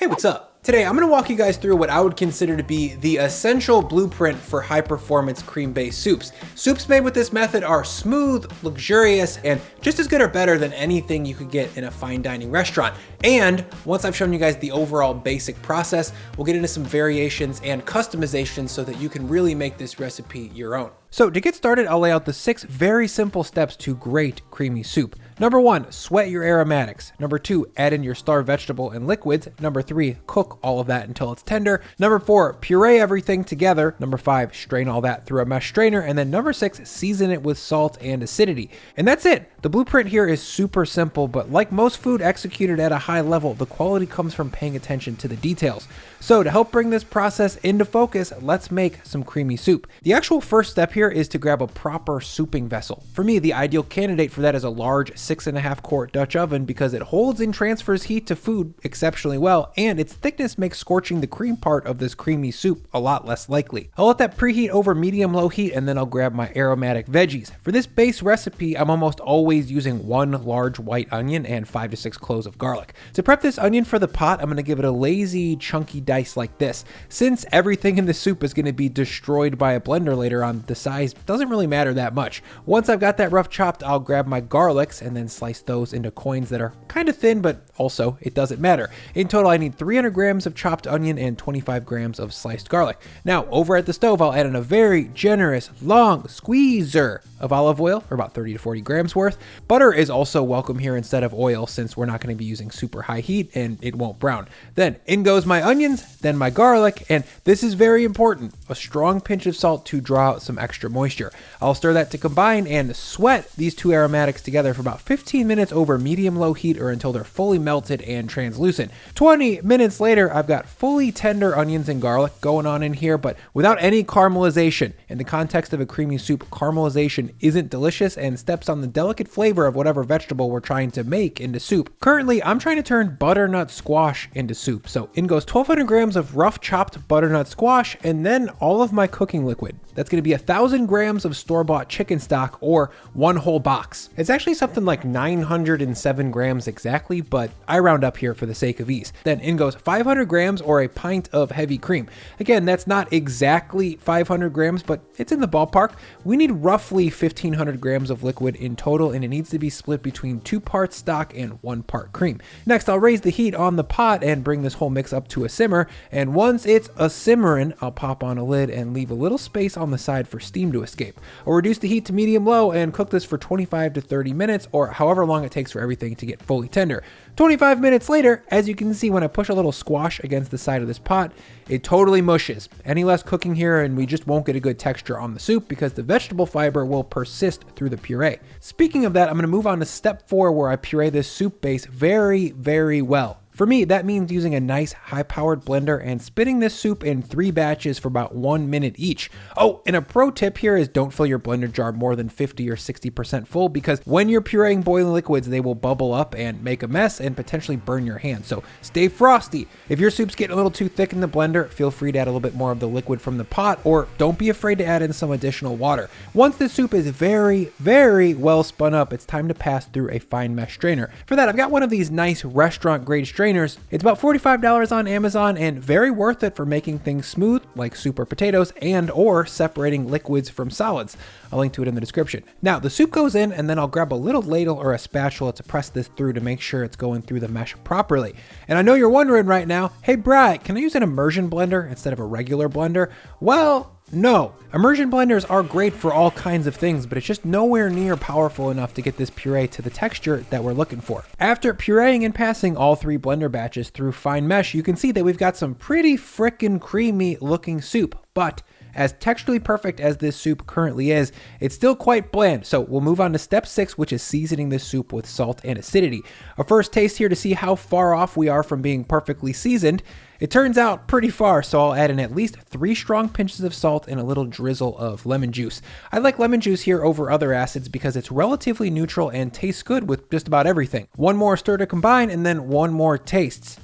Hey, what's up? Today, I'm gonna walk you guys through what I would consider to be the essential blueprint for high-performance cream-based soups. Soups made with this method are smooth, luxurious, and just as good or better than anything you could get in a fine dining restaurant. And once I've shown you guys the overall basic process, we'll get into some variations and customizations so that you can really make this recipe your own. So to get started, I'll lay out the 6 very simple steps to great creamy soup. Number 1, sweat your aromatics. Number 2, add in your star vegetable and liquids. Number 3, cook all of that until it's tender. Number 4, puree everything together. Number 5, strain all that through a mesh strainer. And then number 6, season it with salt and acidity. And that's it. The blueprint here is super simple, but like most food executed at a high level, the quality comes from paying attention to the details. So to help bring this process into focus, let's make some creamy soup. The actual first step here is to grab a proper souping vessel. For me, the ideal candidate for that is a large 6.5 quart Dutch oven because it holds and transfers heat to food exceptionally well, and its thickness makes scorching the cream part of this creamy soup a lot less likely. I'll let that preheat over medium-low heat, and then I'll grab my aromatic veggies. For this base recipe, I'm almost always using 1 large white onion and 5 to 6 cloves of garlic. To prep this onion for the pot, I'm going to give it a lazy, chunky dice like this. Since everything in the soup is going to be destroyed by a blender later on, the size doesn't really matter that much. Once I've got that rough chopped, I'll grab my garlics and then slice those into coins that are kind of thin, but also it doesn't matter. In total, I need 300 grams of chopped onion and 25 grams of sliced garlic. Now, over at the stove, I'll add in a very generous, long squeezer of olive oil, or about 30 to 40 grams worth. Butter is also welcome here instead of oil, since we're not going to be using super high heat and it won't brown. Then in goes my onions, then my garlic, and this is very important, a strong pinch of salt to draw out some extra moisture. I'll stir that to combine and sweat these 2 aromatics together for about 15 minutes over medium-low heat or until they're fully melted and translucent. 20 minutes later, I've got fully tender onions and garlic going on in here, but without any caramelization. In the context of a creamy soup, caramelization isn't delicious and steps on the delicate flavor of whatever vegetable we're trying to make into soup. Currently, I'm trying to turn butternut squash into soup, so in goes 1,200 grams of rough chopped butternut squash and then all of my cooking liquid. That's going to be 1,000 grams of store-bought chicken stock, or 1 whole box. It's actually something like 907 grams exactly, but I round up here for the sake of ease. Then in goes 500 grams or a pint of heavy cream. Again, that's not exactly 500 grams, but it's in the ballpark. We need roughly 1,500 grams of liquid in total, and it needs to be split between 2 parts stock and 1 part cream. Next, I'll raise the heat on the pot and bring this whole mix up to a simmer, and once it's a simmering, I'll pop on a lid and leave a little space on the side for steam to escape. I'll reduce the heat to medium-low and cook this for 25 to 30 minutes, or however long it takes for everything to get fully tender. 25 minutes later, as you can see when I push a little squash against the side of this pot, it totally mushes. Any less cooking here and we just won't get a good texture on the soup because the vegetable fiber will persist through the puree. Speaking of that, I'm going to move on to step 4 where I puree this soup base very, very well. For me, that means using a nice high-powered blender and spitting this soup in 3 batches for about 1 minute each. Oh, and a pro tip here is don't fill your blender jar more than 50 or 60% full, because when you're pureeing boiling liquids, they will bubble up and make a mess and potentially burn your hand. So stay frosty. If your soup's getting a little too thick in the blender, feel free to add a little bit more of the liquid from the pot, or don't be afraid to add in some additional water. Once the soup is very, very well spun up, it's time to pass through a fine mesh strainer. For that, I've got one of these nice restaurant-grade strainers. It's about $45 on Amazon and very worth it for making things smooth like soup or potatoes and or separating liquids from solids. I'll link to it in the description. Now the soup goes in and then I'll grab a little ladle or a spatula to press this through to make sure it's going through the mesh properly. And I know you're wondering right now, hey Brad, can I use an immersion blender instead of a regular blender? Well, no. Immersion blenders are great for all kinds of things, but it's just nowhere near powerful enough to get this puree to the texture that we're looking for. After pureeing and passing all 3 blender batches through fine mesh, you can see that we've got some pretty frickin' creamy looking soup, but as texturally perfect as this soup currently is, it's still quite bland. So we'll move on to step 6, which is seasoning this soup with salt and acidity. A first taste here to see how far off we are from being perfectly seasoned. It turns out pretty far, so I'll add in at least 3 strong pinches of salt and a little drizzle of lemon juice. I like lemon juice here over other acids because it's relatively neutral and tastes good with just about everything. 1 more stir to combine, and then 1 more tastes.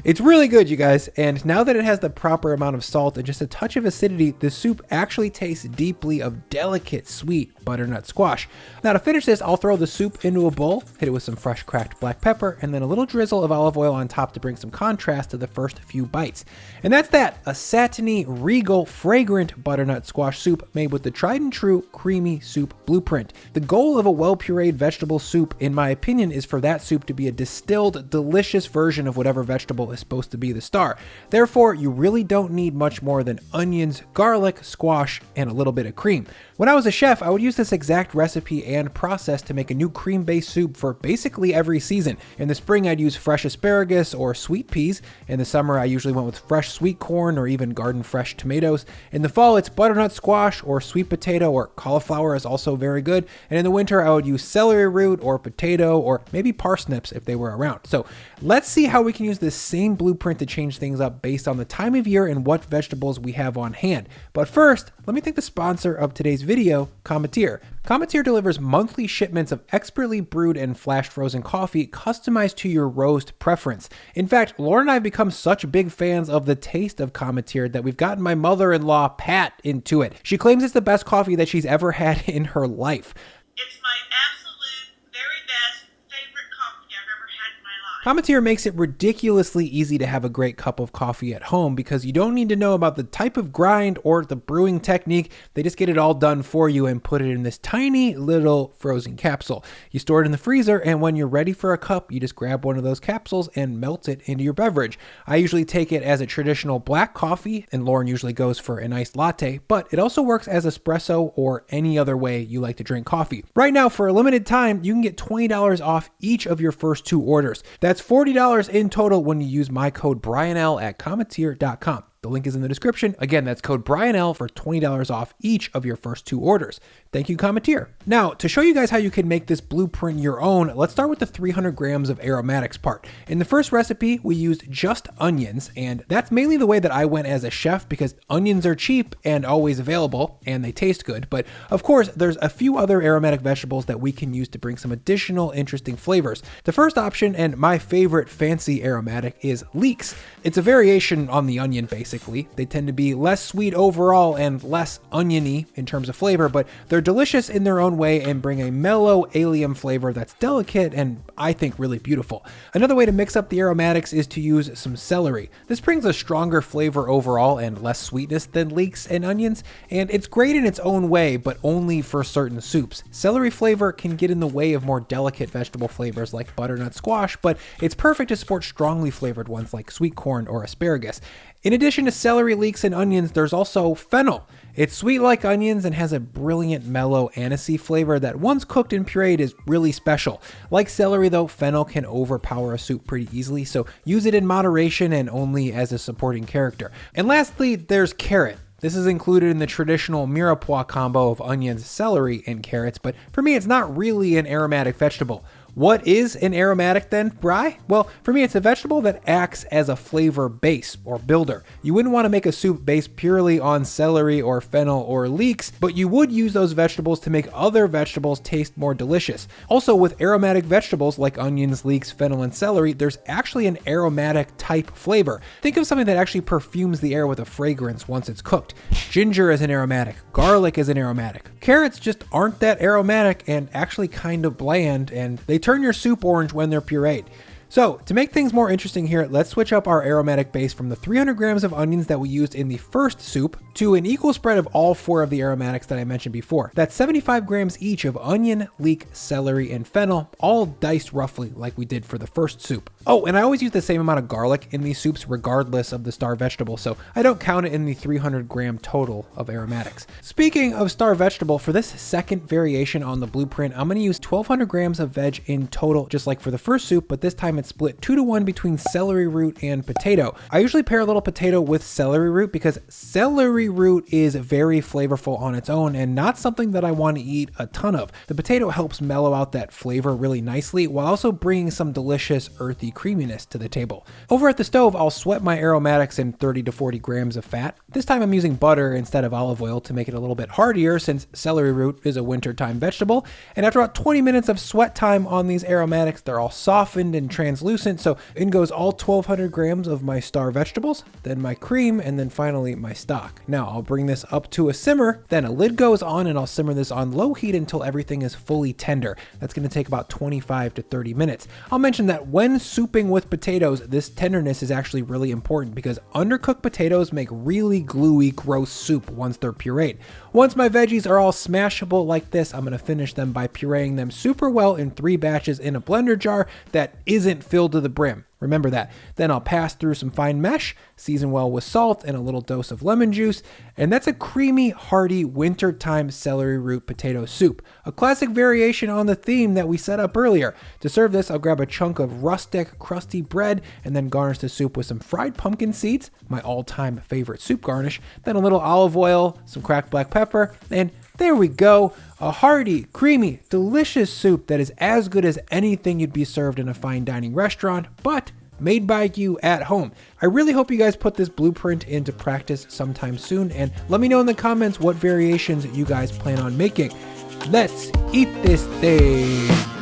It's really good, you guys, and now that it has the proper amount of salt and just a touch of acidity, the soup actually tastes deeply of delicate, sweet butternut squash. Now to finish this, I'll throw the soup into a bowl, hit it with some fresh cracked black pepper, and then a little drizzle of olive oil on top to bring some contrast to the first few bites. And that's that, a satiny, regal, fragrant butternut squash soup made with the tried and true creamy soup blueprint. The goal of a well-pureed vegetable soup, in my opinion, is for that soup to be a distilled, delicious version of whatever vegetable is supposed to be the star. Therefore, you really don't need much more than onions, garlic, squash, and a little bit of cream. When I was a chef, I would use this exact recipe and process to make a new cream-based soup for basically every season. In the spring, I'd use fresh asparagus or sweet peas. In the summer, I usually went with fresh sweet corn or even garden fresh tomatoes. In the fall, it's butternut squash or sweet potato, or cauliflower is also very good. And in the winter, I would use celery root or potato or maybe parsnips if they were around. So let's see how we can use this same blueprint to change things up based on the time of year and what vegetables we have on hand. But first, let me thank the sponsor of today's video, Cometeer. Cometeer delivers monthly shipments of expertly brewed and flash frozen coffee customized to your roast preference. In fact, Lauren and I have become such big fans of the taste of Cometeer that we've gotten my mother-in-law, Pat, into it. She claims it's the best coffee that she's ever had in her life. It's my absolute very best favorite coffee I've ever had in my life. Cometeer makes it ridiculously easy to have a great cup of coffee at home because you don't need to know about the type of grind or the brewing technique. They just get it all done for you and put it in this tiny little frozen capsule. You store it in the freezer, and when you're ready for a cup, you just grab one of those capsules and melt it into your beverage. I usually take it as a traditional black coffee, and Lauren usually goes for an iced latte, but it also works as espresso or any other way you like to drink coffee. Right now, for a limited time, you can get $20 off each of your first 2 orders. That's $40 in total when you use my code BrianL at Cometeer.com. The link is in the description. Again, that's code BrianL for $20 off each of your first 2 orders. Thank you, Cometeer. Now, to show you guys how you can make this blueprint your own, let's start with the 300 grams of aromatics part. In the first recipe, we used just onions, and that's mainly the way that I went as a chef because onions are cheap and always available, and they taste good. But of course, there's a few other aromatic vegetables that we can use to bring some additional interesting flavors. The first option, and my favorite fancy aromatic, is leeks. It's a variation on the onion, basically. They tend to be less sweet overall and less oniony in terms of flavor, but they're delicious in their own way and bring a mellow allium flavor that's delicate and I think really beautiful. Another way to mix up the aromatics is to use some celery. This brings a stronger flavor overall and less sweetness than leeks and onions, and it's great in its own way, but only for certain soups. Celery flavor can get in the way of more delicate vegetable flavors like butternut squash, but it's perfect to support strongly flavored ones like sweet corn or asparagus. In addition to celery, leeks, and onions, there's also fennel. It's sweet like onions and has a brilliant mellow anisey flavor that once cooked and pureed is really special. Like celery though, fennel can overpower a soup pretty easily, so use it in moderation and only as a supporting character. And lastly, there's carrot. This is included in the traditional mirepoix combo of onions, celery, and carrots, but for me it's not really an aromatic vegetable. What is an aromatic then, Bri? Well, for me, it's a vegetable that acts as a flavor base or builder. You wouldn't want to make a soup based purely on celery or fennel or leeks, but you would use those vegetables to make other vegetables taste more delicious. Also, with aromatic vegetables like onions, leeks, fennel, and celery, there's actually an aromatic type flavor. Think of something that actually perfumes the air with a fragrance once it's cooked. Ginger is an aromatic. Garlic is an aromatic. Carrots just aren't that aromatic and actually kind of bland, and they turn your soup orange when they're pureed. So to make things more interesting here, let's switch up our aromatic base from the 300 grams of onions that we used in the first soup to an equal spread of all 4 of the aromatics that I mentioned before. That's 75 grams each of onion, leek, celery, and fennel, all diced roughly like we did for the first soup. Oh, and I always use the same amount of garlic in these soups regardless of the star vegetable, so I don't count it in the 300 gram total of aromatics. Speaking of star vegetable, for this second variation on the blueprint, I'm going to use 1200 grams of veg in total, just like for the first soup, but this time it's split 2-to-1 between celery root and potato. I usually pair a little potato with celery root because celery root is very flavorful on its own and not something that I want to eat a ton of. The potato helps mellow out that flavor really nicely while also bringing some delicious earthy creaminess to the table. Over at the stove, I'll sweat my aromatics in 30 to 40 grams of fat. This time I'm using butter instead of olive oil to make it a little bit heartier since celery root is a wintertime vegetable. And after about 20 minutes of sweat time on these aromatics, they're all softened and translucent. So in goes all 1,200 grams of my star vegetables, then my cream, and then finally my stock. Now I'll bring this up to a simmer, then a lid goes on and I'll simmer this on low heat until everything is fully tender. That's going to take about 25 to 30 minutes. I'll mention that when souping with potatoes, this tenderness is actually really important because undercooked potatoes make really gluey, gross soup once they're pureed. Once my veggies are all smashable like this, I'm going to finish them by pureeing them super well in 3 batches in a blender jar that isn't filled to the brim. Remember that. Then I'll pass through some fine mesh, season well with salt and a little dose of lemon juice, and that's a creamy, hearty, wintertime celery root potato soup, a classic variation on the theme that we set up earlier. To serve this, I'll grab a chunk of rustic, crusty bread and then garnish the soup with some fried pumpkin seeds, my all-time favorite soup garnish, then a little olive oil, some cracked black pepper, and there we go. A hearty, creamy, delicious soup that is as good as anything you'd be served in a fine dining restaurant, but made by you at home. I really hope you guys put this blueprint into practice sometime soon, and let me know in the comments what variations you guys plan on making. Let's eat this thing.